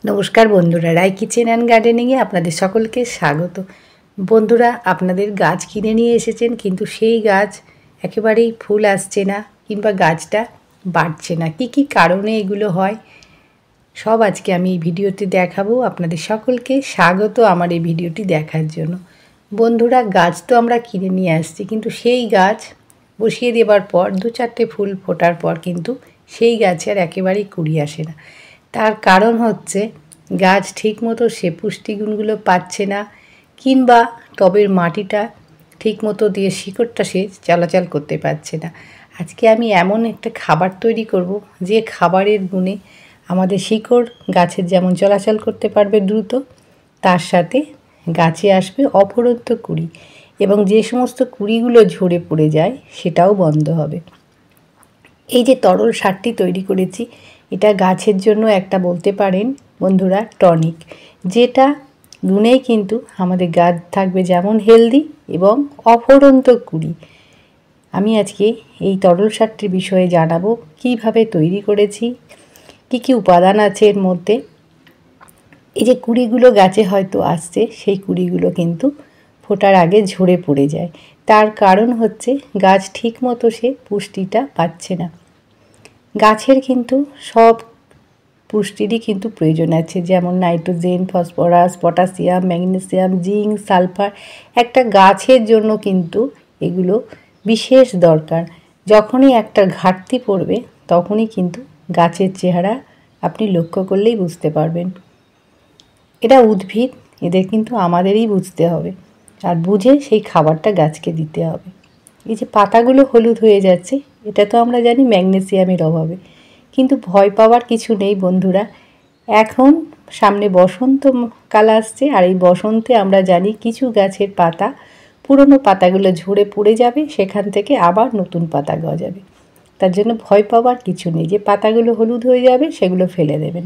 নমস্কার বন্ধুরা, রায় kitchen and গার্ডেনিংয়ে আপনাদের সকলকে স্বাগত। বন্ধুরা, আপনাদের গাছ কিনে নিয়ে এসেছেন, কিন্তু সেই গাছ একেবারেই ফুল আসছে না কিংবা গাছটা বাড়ছে না। কি কারণে এগুলো হয় সব আজকে আমি এই ভিডিওতে দেখাবো। আপনাদের সকলকে স্বাগত আমার এই ভিডিওটি দেখার জন্য। বন্ধুরা, গাছ তো আমরা কিনে নিয়ে আসছি, কিন্তু সেই গাছ বসিয়ে দেবার পর 2-4টে ফুল ফোটার পর কিন্তু সেই গাছে আর একেবারেই কুড়ি আসে না। তার কারণ হচ্ছে গাছ ঠিকমতো সে পুষ্টিগুণগুলো পাচ্ছে না, কিংবা টবের মাটিটা ঠিকমতো দিয়ে শিকড়টা সে চলাচল করতে পারছে না। আজকে আমি এমন একটা খাবার তৈরি করব যে খাবারের গুণে আমাদের শিকড় গাছের যেমন চলাচল করতে পারবে দ্রুত, তার সাথে গাছে আসবে অফুরন্ত কুড়ি, এবং যে সমস্ত কুড়িগুলো ঝরে পড়ে যায় সেটাও বন্ধ হবে। এই যে তরল সারটি তৈরি করেছি, এটা গাছের জন্য একটা বলতে পারেন বন্ধুরা টনিক, যেটা গুণেই কিন্তু আমাদের গাছ থাকবে যেমন হেলদি এবং অফুরন্ত কুড়ি। আমি আজকে এই তরল সারটির বিষয়ে জানাবো, কিভাবে তৈরি করেছি, কি উপাদান আছে এর মধ্যে। এই যে কুড়িগুলো গাছে হয়তো আসছে, সেই কুড়িগুলো কিন্তু ফোটার আগে ঝরে পড়ে যায়। তার কারণ হচ্ছে গাছ ঠিকমতো সে পুষ্টিটা পাচ্ছে না। গাছের কিন্তু সব পুষ্টিরই কিন্তু প্রয়োজন আছে, যেমন nitrogen, phosphorus, potassium, magnesium, zinc, sulphur. একটা গাছের জন্য কিন্তু এগুলো বিশেষ দরকার। যখনই একটা ঘাটতি পড়বে তখনই কিন্তু গাছের চেহারা আপনি লক্ষ্য করলেই বুঝতে পারবেন। এটা উদ্ভিদ, এদের কিন্তু আমাদেরই বুঝতে হবে, আর বুঝে সেই খাবারটা গাছকে দিতে হবে। এই যে পাতাগুলো হলুদ হয়ে যাচ্ছে, এটা তো আমরা জানি ম্যাগনেসিয়ামের অভাবে, কিন্তু ভয় পাওয়ার কিছু নেই বন্ধুরা। এখন সামনে বসন্তকাল আসছে, আর এই বসন্তে আমরা জানি কিছু গাছের পাতা, পুরনো পাতাগুলো ঝরে পড়ে যাবে, সেখান থেকে আবার নতুন পাতা গজাবে। তার জন্য ভয় পাওয়ার কিছু নেই। যে পাতাগুলো হলুদ হয়ে যাবে সেগুলো ফেলে দেবেন।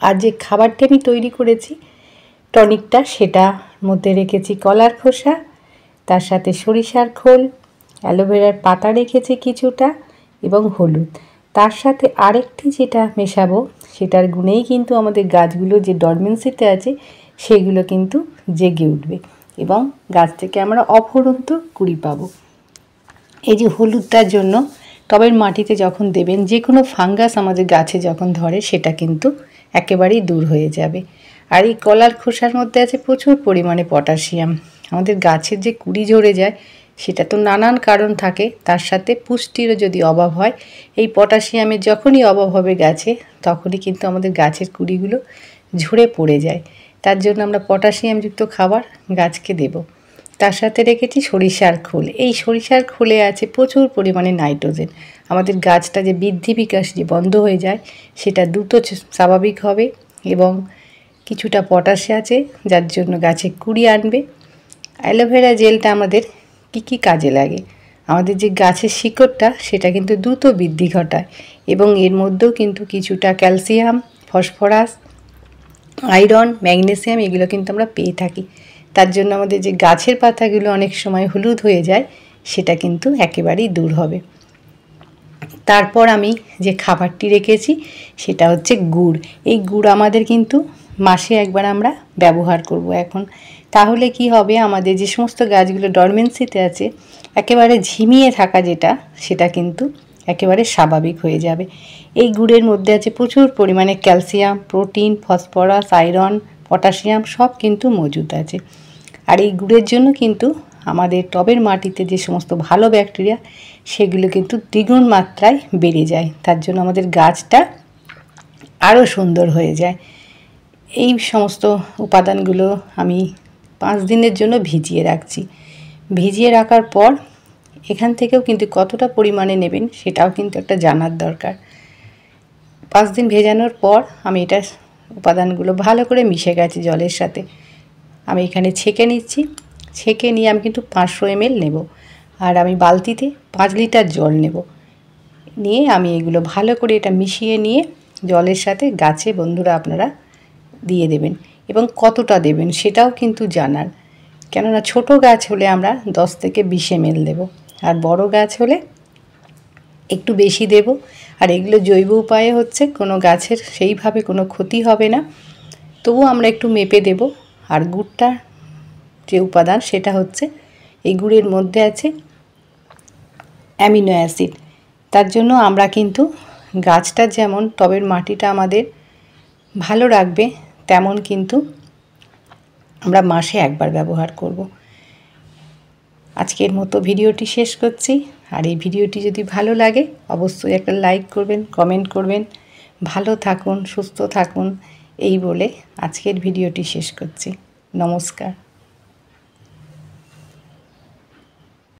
আর যে খাবারটি আমি তৈরি করেছি টনিকটা, সেটার মধ্যে রেখেছি কলার খোসা, তার সাথে সরিষার খোল, অ্যালোভেরার পাতা রেখেছি কিছুটা, এবং হলুদ। তার সাথে আরেকটি যেটা মেশাবো, সেটার গুণেই কিন্তু আমাদের গাছগুলো যে ডরমেন্সিতে আছে সেগুলো কিন্তু জেগে উঠবে, এবং গাছ থেকে আমরা অফুরন্ত কুড়ি পাবো। এই যে হলুদটার জন্য টবের মাটিতে যখন দেবেন, যে কোনো ফাঙ্গাস আমাদের গাছে যখন ধরে সেটা কিন্তু একেবারেই দূর হয়ে যাবে। আর এই কলার খোসার মধ্যে আছে প্রচুর পরিমাণে পটাশিয়াম। আমাদের গাছের যে কুড়ি ঝরে যায় সেটা তো নানান কারণ থাকে, তার সাথে পুষ্টিরও যদি অভাব হয়, এই পটাশিয়ামের যখনই অভাব হবে গাছে, তখনই কিন্তু আমাদের গাছের কুড়িগুলো ঝরে পড়ে যায়। তার জন্য আমরা পটাশিয়ামযুক্ত খাবার গাছকে দেব। তার সাথে রেখেছি সরিষার খোল। এই সরিষার খোলে আছে প্রচুর পরিমাণে নাইট্রোজেন। আমাদের গাছটা যে বৃদ্ধি বিকাশ যে বন্ধ হয়ে যায় সেটা দ্রুত স্বাভাবিক হবে, এবং কিছুটা পটাশ আছে যার জন্য গাছে কুড়ি আনবে। অ্যালোভেরা জেলটা আমাদের কি কাজে লাগে, আমাদের যে গাছের শিকড়টা সেটা কিন্তু দ্রুত বৃদ্ধি ঘটায়, এবং এর মধ্যেও কিন্তু কিছুটা ক্যালসিয়াম, ফসফরাস, আয়রন, ম্যাগনেসিয়াম এগুলো কিন্তু আমরা পেয়ে থাকি। তার জন্য আমাদের যে গাছের পাতাগুলো অনেক সময় হলুদ হয়ে যায় সেটা কিন্তু একেবারেই দূর হবে। তারপর আমি যে খাবারটি রেখেছি সেটা হচ্ছে গুড়। এই গুড় আমাদের কিন্তু মাসে একবার আমরা ব্যবহার করব এখন। তাহলে কি হবে, আমাদের যে সমস্ত গাছগুলো ডরমেন্সিতে আছে, একেবারে ঝিমিয়ে থাকা যেটা, সেটা কিন্তু একেবারে স্বাভাবিক হয়ে যাবে। এই গুড়ের মধ্যে আছে প্রচুর পরিমাণে calcium, protein, phosphorus, iron, potassium সব কিন্তু মজুদ আছে। আর এই গুড়ের জন্য কিন্তু আমাদের টবের মাটিতে যে সমস্ত ভালো ব্যাকটেরিয়া সেগুলো কিন্তু দ্বিগুণ মাত্রায় বেড়ে যায়। তার জন্য আমাদের গাছটা আরও সুন্দর হয়ে যায়। এই সমস্ত উপাদানগুলো আমি 5 দিনের জন্য ভিজিয়ে রাখছি। ভিজিয়ে রাখার পর এখান থেকেও কিন্তু কতটা পরিমাণে নেবেন সেটাও কিন্তু একটা জানার দরকার। 5 দিন ভেজানোর পর আমি এটা উপাদানগুলো ভালো করে মিশে গেছে জলের সাথে। আমি এখানে ছেঁকে নিচ্ছি। ছেঁকে নিয়ে আমি কিন্তু 500 ml নেব, আর আমি বালতিতে 5 লিটার জল নেব। নিয়ে আমি এগুলো ভালো করে এটা মিশিয়ে নিয়ে জলের সাথে গাছে বন্ধুরা আপনারা দিয়ে দেবেন, এবং কতটা দেবেন সেটাও কিন্তু জানার। কেননা ছোট গাছ হলে আমরা 10 থেকে 20 ml দেব, আর বড় গাছ হলে একটু বেশি দেব। আর এগুলো জৈব উপায়ে হচ্ছে, কোনো গাছের সেইভাবে কোনো ক্ষতি হবে না। তবুও আমরা একটু মেপে দেব। আর গুড়টা যে উপাদান সেটা হচ্ছে, এই গুড়ের মধ্যে আছে অ্যামিনো অ্যাসিড। তার জন্য আমরা কিন্তু গাছটা যেমন টবের মাটিটা আমাদের ভালো রাখবে, তেমন কিন্তু আমরা মাসে একবার ব্যবহার করব। আজকের মতো ভিডিওটি শেষ করছি। আর এই ভিডিওটি যদি ভালো লাগে অবশ্যই একটা লাইক করবেন, কমেন্ট করবেন। ভালো থাকুন, সুস্থ থাকুন এই বলে আজকের ভিডিওটি শেষ করছি। নমস্কার।